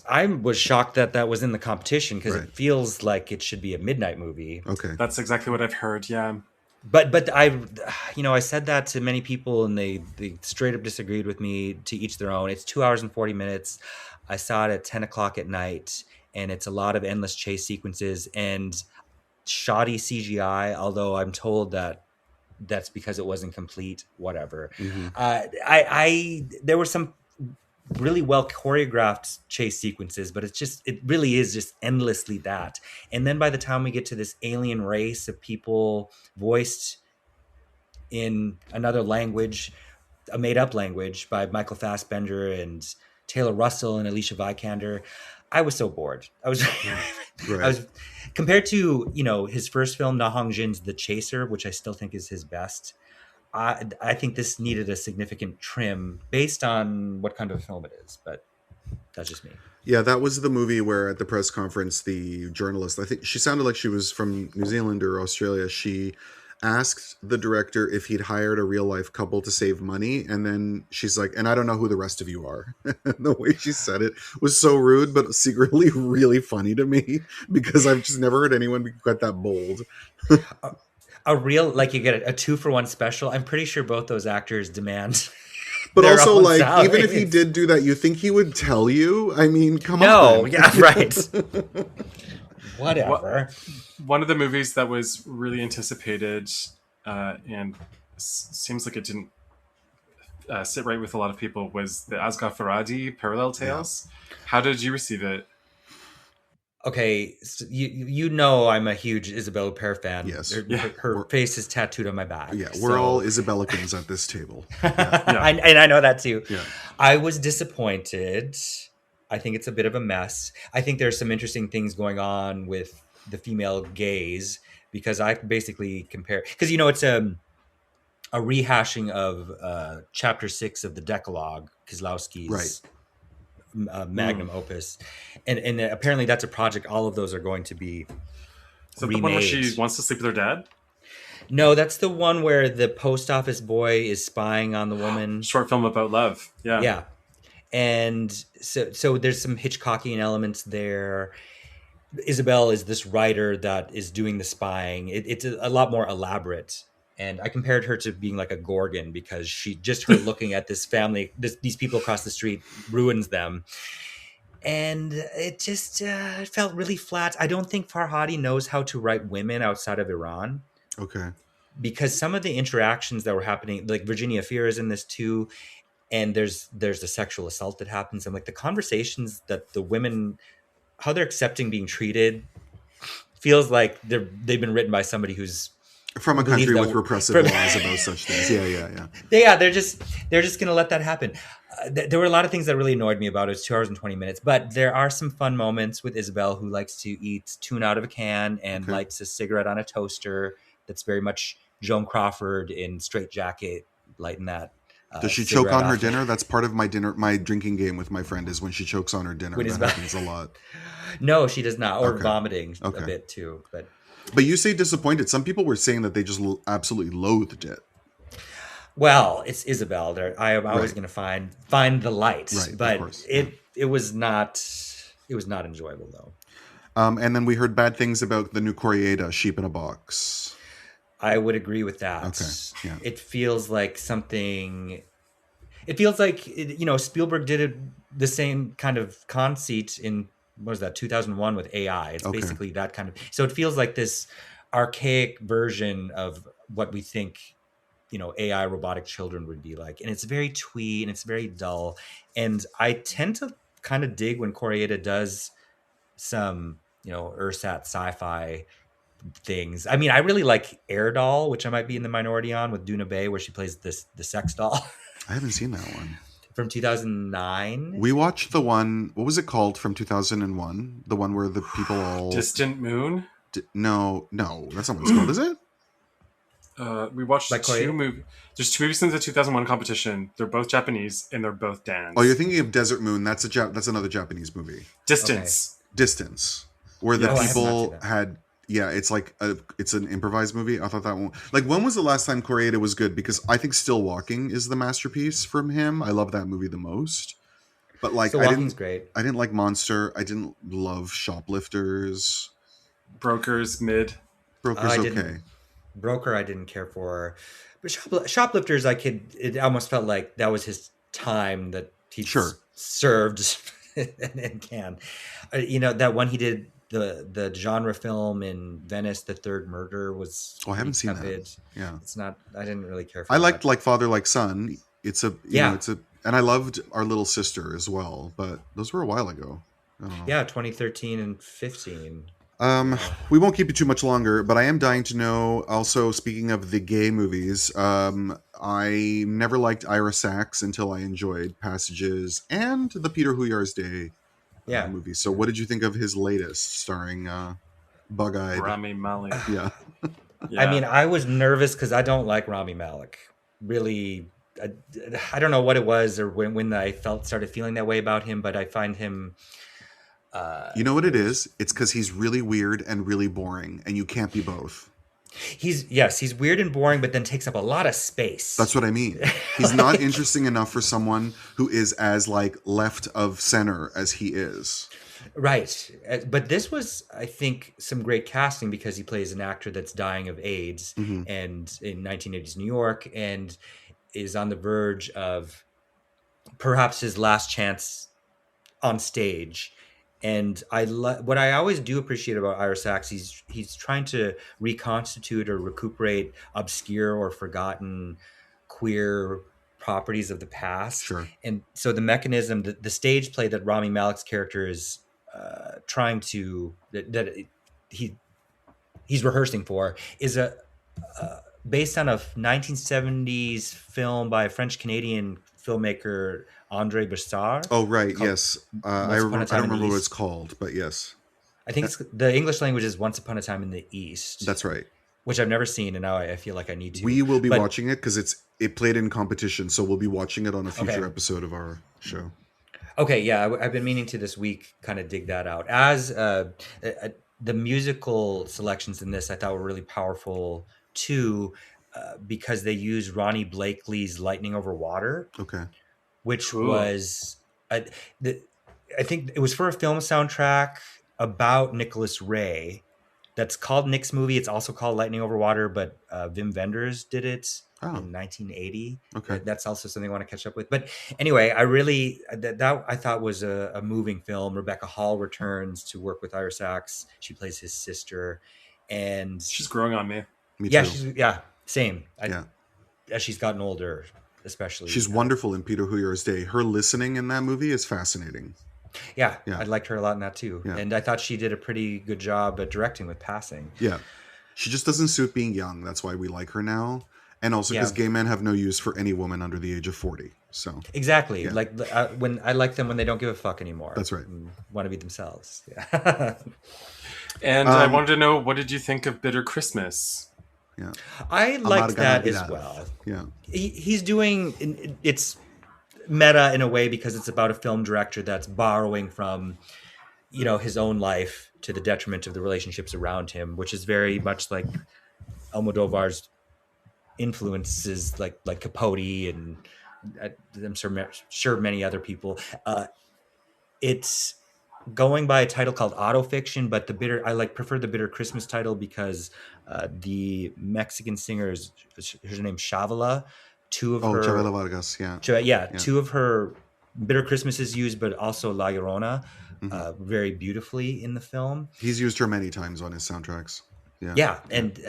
I was shocked that was in the competition, because it feels like it should be a midnight movie. Okay. That's exactly what I've heard, yeah. But I said that to many people, and they straight up disagreed with me. To each their own. It's 2 hours and 40 minutes. I saw it at 10 o'clock at night, and it's a lot of endless chase sequences and shoddy CGI, although I'm told that that's because it wasn't complete, whatever. Mm-hmm. There were some really well choreographed chase sequences, but it really is just endlessly that. And then by the time we get to this alien race of people voiced in another language, a made-up language by Michael Fassbender and Taylor Russell and Alicia Vikander. I was so bored. I was, Right. I was compared to his first film, Na Hong Jin's The Chaser, which I still think is his best. I think this needed a significant trim based on what kind of film it is, but that's just me. Yeah, that was the movie where at the press conference, the journalist, I think she sounded like she was from New Zealand or Australia. She asked the director if he'd hired a real life couple to save money. And then she's like, and I don't know who the rest of you are. The way she said it was so rude, but secretly really funny to me because I've just never heard anyone get that bold. A real, like, you get a 2-for-1 special. I'm pretty sure both those actors demand. But their also, own like, salaries. even if he did do that, you think he would tell you? I mean, come on. No, yeah, right. Whatever. One of the movies that was really anticipated and seems like it didn't sit right with a lot of people was the Asghar Farhadi Parallel Tales. Yeah. How did you receive it? Okay, so you know I'm a huge Isabelle Huppert fan. Yes. Her face is tattooed on my back. Yeah, we're all Isabellicans at this table. Yeah. And I know that too. Yeah. I was disappointed. I think it's a bit of a mess. I think there's some interesting things going on with the female gaze because I basically compare... Because, it's a rehashing of Chapter 6 of the Decalogue, Kieslowski's... Right. Magnum opus, and apparently that's a project all of those are going to be so remade. The one where she wants to sleep with her dad? No, that's the one where the post office boy is spying on the woman. Short film about love. Yeah. And so there's some Hitchcockian elements there. Isabel is this writer that is doing the spying. It's a lot more elaborate. And I compared her to being like a Gorgon because her looking at this family, these people across the street ruins them. And it just it felt really flat. I don't think Farhadi knows how to write women outside of Iran. Okay. Because some of the interactions that were happening, like Virginia Fear is in this too. And there's the sexual assault that happens. And like the conversations that the women, how they're accepting being treated feels like they've been written by somebody who's from a country with repressive laws about such things. Yeah. They're just gonna let that happen. There were a lot of things that really annoyed me about it. It's 2 hours and 20 minutes, but there are some fun moments with Isabel, who likes to eat tuna out of a can and lights a cigarette on a toaster. That's very much Joan Crawford in Straight Jacket, lighting that. Does she choke on her dinner? That's part of my drinking game with my friend is when she chokes on her dinner. That happens a lot. No, she does not. Or vomiting a bit too, But you say disappointed. Some people were saying that they just absolutely loathed it. Well, it's Isabel. I'm always going to find the light, but it was not enjoyable though. And then we heard bad things about the new Koreeda, Sheep in a Box. I would agree with that. Okay. Yeah. It feels like something. It feels like Spielberg did the same kind of conceit in. What was that, 2001 with AI? It's basically that kind of... So it feels like this archaic version of what we think, AI robotic children would be like. And it's very twee and it's very dull. And I tend to kind of dig when Koreeda does some, ersat sci-fi things. I mean, I really like Air Doll, which I might be in the minority on, with Duna Bay, where she plays the sex doll. I haven't seen that one. From 2009. We watched the one, what was it called, from 2001? The one where the people all... Distant Moon? No, that's not what it's called, is it? We watched two movies. There's 2 movies in the 2001 competition. They're both Japanese, and they're both dance. Oh, you're thinking of Desert Moon. That's another Japanese movie. Distance. Okay. Distance. Where the people had... Yeah, it's like it's an improvised movie. I thought that one... Like, when was the last time Koreeda was good? Because I think Still Walking is the masterpiece from him. I love that movie the most. But like, Still Walking's great. I didn't like Monster. I didn't love Shoplifters. Broker's mid. Broker's okay. Broker I didn't care for. But Shoplifters, it almost felt like that was his time that he served and can. That one he did... The genre film in Venice, The Third Murder, was... Oh, I haven't seen that. Yeah. It's not... I didn't really care for I liked Like Father, Like Son. It's a... And I loved Our Little Sister as well, but those were a while ago. I don't know. Yeah, 2013 and 15. We won't keep you too much longer, but I am dying to know. Also, speaking of the gay movies, I never liked Ira Sachs until I enjoyed Passages and the Peter Huyars Day Yeah. movie. So, what did you think of his latest, starring Bug-eyed? Rami Malek. Yeah, I Yeah. mean, I was nervous because I don't like Rami Malek. Really, I don't know what it was or when I started feeling that way about him, but I find him. you know what it is? It's because he's really weird and really boring, and you can't be both. He's weird and boring, but then takes up a lot of space. That's what I mean. He's not interesting enough for someone who is as like left of center as he is. Right. But this was, I think, some great casting because he plays an actor that's dying of AIDS Mhm. and in 1980s New York and is on the verge of perhaps his last chance on stage. And what I always do appreciate about Ira Sachs, he's trying to reconstitute or recuperate obscure or forgotten queer properties of the past. Sure. And so the mechanism, the stage play that Rami Malek's character is trying to he's rehearsing for is based on a 1970s film by a French Canadian filmmaker Andre Bessard. Oh, right. Yes. I Once Upon a don't Time in the remember what East. it's called, but yes, I think it's the English language is Once Upon a Time in the East. that's right. Which I've never seen, and now I feel like I need to. We will be But- watching it because it played in competition, so we'll be watching it on a future Okay. episode of our show. Okay, yeah, I've been meaning to this week kind of dig that out. As the musical selections in this, I thought were really powerful too, because they used Ronnie Blakely's "Lightning Over Water," Okay. which Cool. was, I think it was for a film soundtrack about Nicholas Ray. That's called Nick's movie. It's also called Lightning Over Water, but Wim Wenders did it Oh. in 1980. Okay. That's also something I want to catch up with. But anyway, I really that I thought was a moving film. Rebecca Hall returns to work with Ira Sachs. She plays his sister, and She's growing on me. Me yeah, too. same. Yeah. As she's gotten older, especially. She's wonderful in Peter Huyar's Day. Her listening in that movie is fascinating. Yeah, Yeah. I liked her a lot in that too. Yeah. And I thought she did a pretty good job at directing with Passing. Yeah. She just doesn't suit being young. That's why we like her now. And also because Yeah. gay men have no use for any woman under the age of 40. So Exactly. Yeah. Like when I like them when they don't give a fuck anymore. That's right. And want to be themselves. Yeah. And I wanted to know, what did you think of Bitter Christmas? yeah. I liked that as Amarga well. Yeah. He's doing it's meta in a way because it's about a film director that's borrowing from his own life to the detriment of the relationships around him, which is very much like Almodovar's influences, like Capote and I'm sure many other people. It's going by a title called Autofiction, but I prefer the Bitter Christmas title because the Mexican singer is her name Shavala. Two of her Chavela Vargas. Yeah. two of her Bitter Christmas is used, but also La Llorona very beautifully in the film. He's used her many times on his soundtracks. Yeah. Yeah, and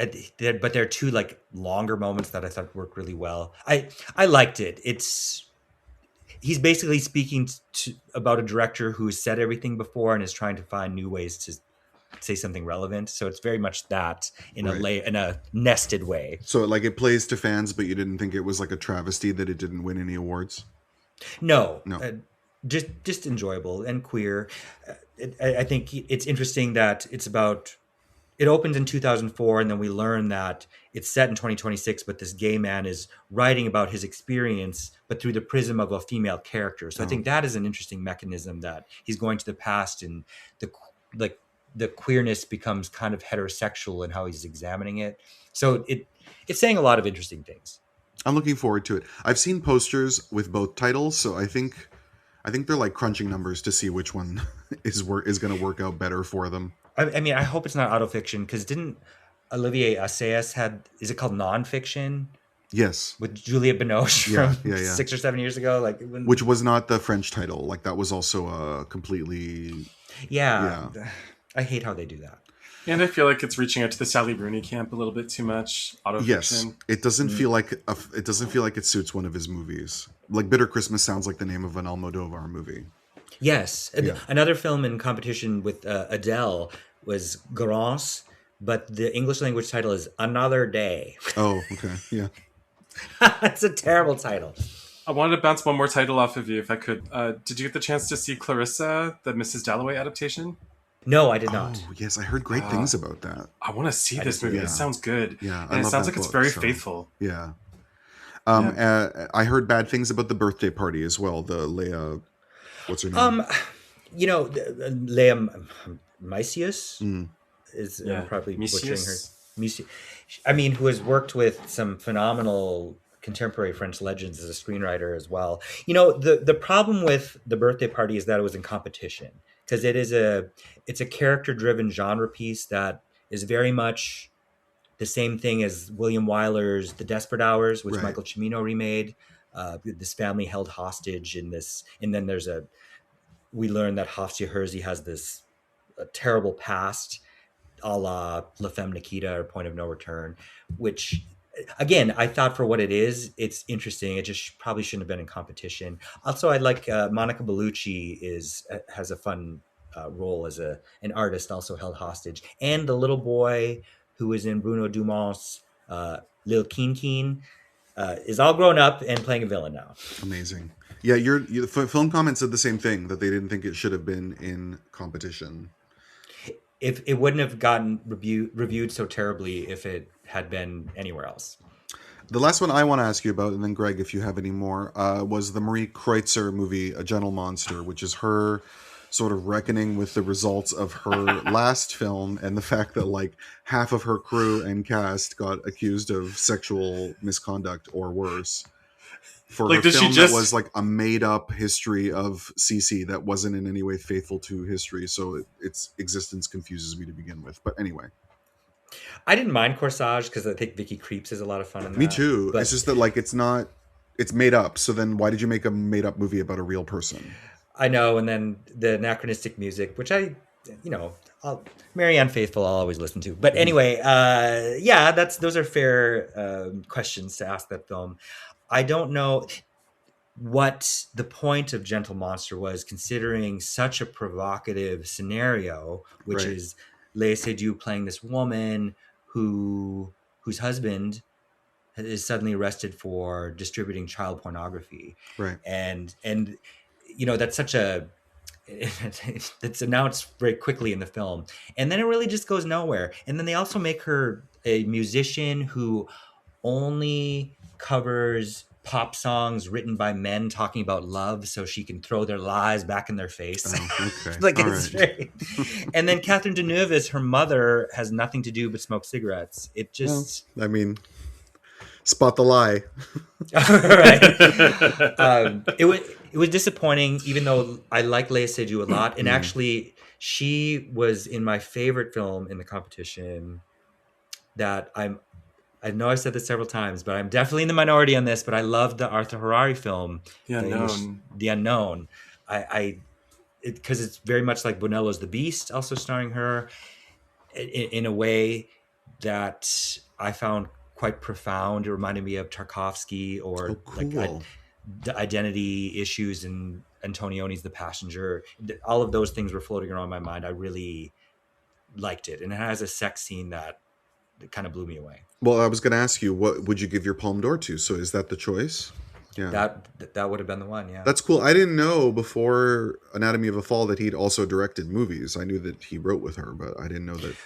but there are two like longer moments that I thought worked really well. I liked it. He's basically speaking about a director who's said everything before and is trying to find new ways to say something relevant. So it's very much that in a nested way. So like it plays to fans, but you didn't think it was like a travesty that it didn't win any awards? No. Just enjoyable and queer. I think it's interesting that it opens in 2004 and then we learn that it's set in 2026, but this gay man is writing about his experience, but through the prism of a female character. So I think that is an interesting mechanism, that he's going to the past and the queerness becomes kind of heterosexual in how he's examining it. So it's saying a lot of interesting things. I'm looking forward to it. I've seen posters with both titles, so I think they're like crunching numbers to see which one is going to work out better for them. I mean, I hope it's not Autofiction, because didn't Olivier Assayas is it called Nonfiction? Yes. With Juliette Binoche from 6 or 7 years ago? Which was not the French title. Like that was also a completely... Yeah. I hate how they do that. And I feel like it's reaching out to the Sally Rooney camp a little bit too much. Autofiction. Yes, it doesn't feel like it suits one of his movies. Like Bitter Christmas sounds like the name of an Almodovar movie. Yes. Yeah. Another film in competition with Adele, was Garance, but the English language title is Another Day. Oh, okay. Yeah. It's a terrible title. I wanted to bounce one more title off of you, if I could. Did you get the chance to see Clarissa, the Mrs. Dalloway adaptation? No, I did not. Oh, yes, I heard great things about that. I want to see I this did movie. too. It sounds good. Yeah, I And it love sounds that like it's book, very so- faithful. Yeah. Yeah. I heard bad things about the birthday party as well. The Leia, what's her name? Leia Mysius Mm, is Yeah. probably butchering her. Misius. I mean, who has worked with some phenomenal contemporary French legends as a screenwriter as well. The problem with the birthday party is that it was in competition because it's a character driven genre piece that is very much the same thing as William Wyler's The Desperate Hours, which Right. Michael Cimino remade. This family held hostage and then we learn that Hafsia Hersey has this terrible past, a la La Femme Nikita or Point of No Return, which again, I thought for what it is, it's interesting. It just probably shouldn't have been in competition. Also, I like Monica Bellucci has a fun role as an artist, also held hostage, and the little boy who was in Bruno Dumont's Lil Keen Keen is all grown up and playing a villain now. amazing. Yeah, Film Comment said the same thing, that they didn't think it should have been in competition. If it wouldn't have gotten reviewed so terribly if it had been anywhere else. The last one I want to ask you about, and then Greg, if you have any more, was the Marie Kreutzer movie, A Gentle Monster, which is her sort of reckoning with the results of her last film and the fact that like half of her crew and cast got accused of sexual misconduct or worse. For Like, her does she film just- that was like a made-up history of Cece that wasn't in any way faithful to history, so its existence confuses me to begin with. But anyway, I didn't mind Corsage because I think Vicky Creeps is a lot of fun in that. me too. But It's just that like it's made up. So then why did you make a made-up movie about a real person? I know, and then the anachronistic music, which Marianne Faithfull I'll always listen to. But anyway, those are fair questions to ask that film. I don't know what the point of Gentle Monster was, considering such a provocative scenario, which Right. is Léa Seydoux playing this woman whose husband is suddenly arrested for distributing child pornography, Right. and that's such a it's announced very quickly in the film, and then it really just goes nowhere. And then they also make her a musician who only covers pop songs written by men talking about love so she can throw their lies back in their face. Oh, okay. Like All it's right. very... And then Catherine Deneuve is her mother, has nothing to do but smoke cigarettes. It just I mean, spot the lie. right. It was disappointing, even though I like Léa Seydoux a lot, and actually she was in my favorite film in the competition. I know I've said this several times, but I'm definitely in the minority on this. But I love the Arthur Harari film, The Unknown. The Unknown. Because it's very much like Bonello's The Beast, also starring her in a way that I found quite profound. It reminded me of Tarkovsky or Cool. the identity issues in Antonioni's The Passenger. All of those things were floating around my mind. I really liked it, and it has a sex scene that kind of blew me away. Well, I was going to ask you, what would you give your Palme d'Or to? So is that the choice? Yeah. That would have been the one. Yeah, That's cool. I didn't know before Anatomy of a Fall that he'd also directed movies. I knew that he wrote with her, but I didn't know that.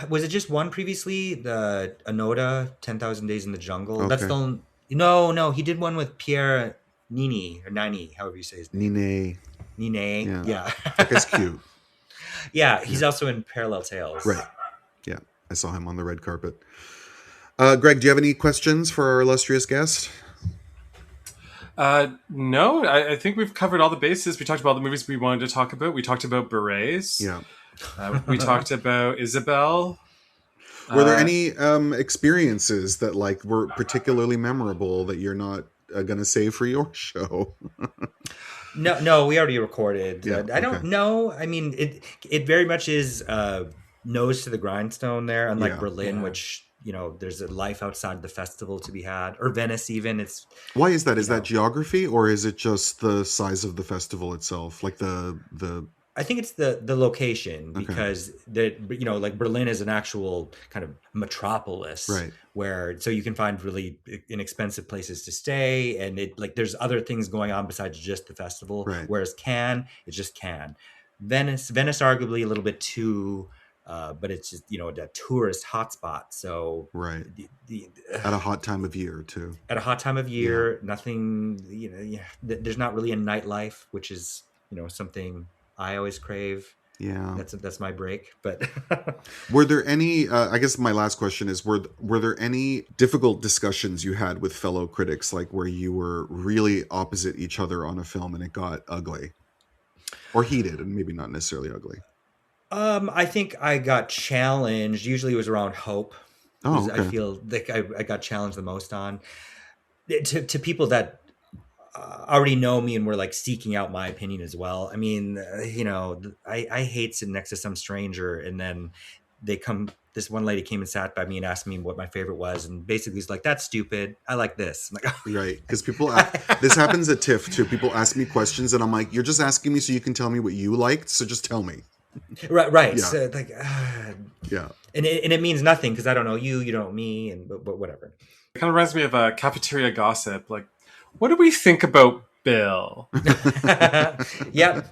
Was it just one previously? The Anoda, 10,000 Days in the Jungle. Okay. That's the no. He did one with Pierre Nini or Nani, however you say his name. Nene. Yeah. That guy's cute. Yeah, he's also in Parallel Tales. Right. Yeah. I saw him on the red carpet. Greg, do you have any questions for our illustrious guest? No, I think we've covered all the bases. We talked about all the movies we wanted to talk about. We talked about Berets. Yeah. We talked about Isabel. Were there any experiences that like were particularly memorable that you're not going to save for your show? No, we already recorded. Yeah, I don't okay. know. I mean, it very much is nose to the grindstone there, unlike Yeah. Berlin, Yeah. which there's a life outside the festival to be had, or Venice even. It's Why is that? Is that geography or is it just the size of the festival itself? Like the I think it's the location, Okay. because like Berlin is an actual kind of metropolis, Right. where so you can find really inexpensive places to stay, and there's other things going on besides just the festival. Right. Whereas Cannes, it's just Cannes. Venice arguably a little bit too, but it's just a tourist hotspot. So Right. the At a hot time of year too. at a hot time of year, nothing, there's not really a nightlife, which is something I always crave. Yeah. That's my break. But Were there any? I guess my last question is: were there any difficult discussions you had with fellow critics, like where you were really opposite each other on a film and it got ugly, or heated, and maybe not necessarily ugly? I think I got challenged. Usually, it was around hope. Oh, I okay. feel like I got challenged the most on to people that already know me and were like seeking out my opinion as well. I mean, I hate sitting next to some stranger and then this one lady came and sat by me and asked me what my favorite was, and basically was like, "That's stupid. I like this." I'm like, Right, because this happens at TIFF too. People ask me questions, and I'm like, "You're just asking me so you can tell me what you liked. So just tell me." right. Yeah. So Yeah. and it means nothing because I don't know you, you don't know me, but whatever. It kind of reminds me of a cafeteria gossip. Like, what do we think about Bill? Yeah.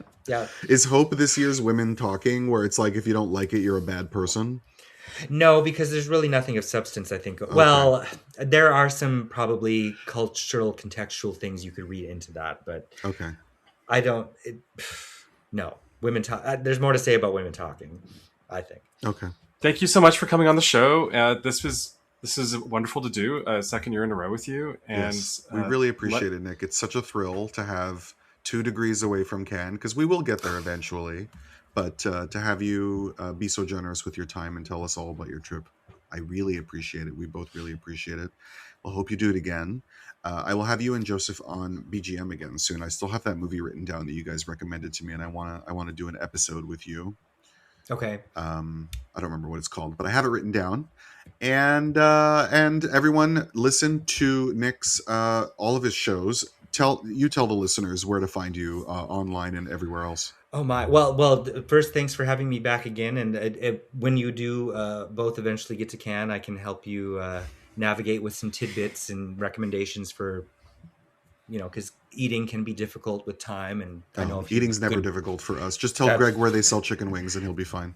Is Hope this year's Women Talking, where it's like if you don't like it, you're a bad person? No, because there's really nothing of substance, I think. Well, there are some probably cultural, contextual things you could read into that, but Okay. I don't. No, women talk. There's more to say about women talking, I think. Okay. Thank you so much for coming on the show. This is wonderful to do a second year in a row with you, and Yes, we really appreciate it, Nick. It's such a thrill to have 2 degrees away from Cannes, because we will get there eventually. But to have you be so generous with your time and tell us all about your trip, I really appreciate it. We both really appreciate it. We'll hope you do it again. I will have you and Joseph on BGM again soon. I still have that movie written down that you guys recommended to me, and I want to do an episode with you. Okay. I don't remember what it's called, but I have it written down. And everyone, listen to Nick's all of his shows. Tell the listeners where to find you online and everywhere else. Oh my. Well. First, thanks for having me back again. And when you do both eventually get to Cannes, I can help you navigate with some tidbits and recommendations for, because eating can be difficult with time. And I know eating's never difficult for us. Just tell Greg where they sell chicken wings, and he'll be fine.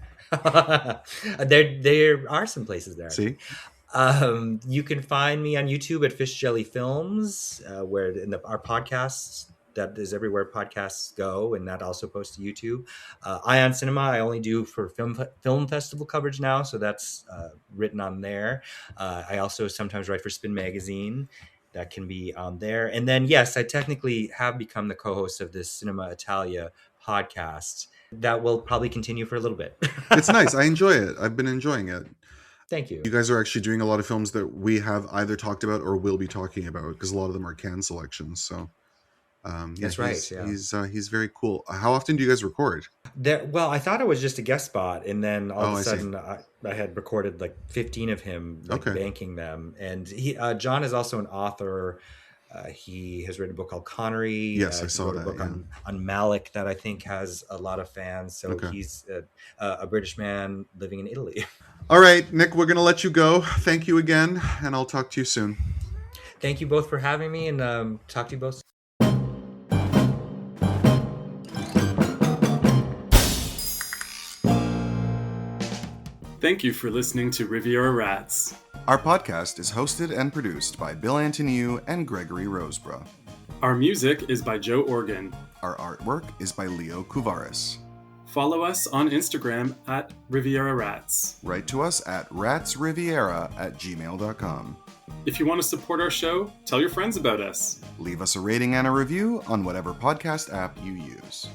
There are some places there. See. You can find me on YouTube at Fish Jelly Films, where our podcasts, that is everywhere podcasts go, and that also posts to YouTube. Ion Cinema, I only do for film festival coverage now, so that's written on there. I also sometimes write for Spin Magazine. That can be on there. And then, yes, I technically have become the co-host of this Cinema Italia podcast. That will probably continue for a little bit. It's nice. I enjoy it. I've been enjoying it. Thank you. You guys are actually doing a lot of films that we have either talked about or will be talking about, because a lot of them are Cannes selections. So that's right. Yeah. He's very cool. How often do you guys record? Well, I thought it was just a guest spot, and then all of a sudden I had recorded like 15 of him, banking them. And John is also an author. He has written a book called Connery. Yes, I saw that. He wrote a book on Malick that I think has a lot of fans. So he's a British man living in Italy. All right, Nick, we're going to let you go. Thank you again, and I'll talk to you soon. Thank you both for having me, and talk to you both. Thank you for listening to Riviera Rats. Our podcast is hosted and produced by Bill Antoniou and Gregory Rosebrugh. Our music is by Joe Organ. Our artwork is by Leo Kouvaris. Follow us on Instagram at Riviera Rats. Write to us at ratsriviera@gmail.com. If you want to support our show, tell your friends about us. Leave us a rating and a review on whatever podcast app you use.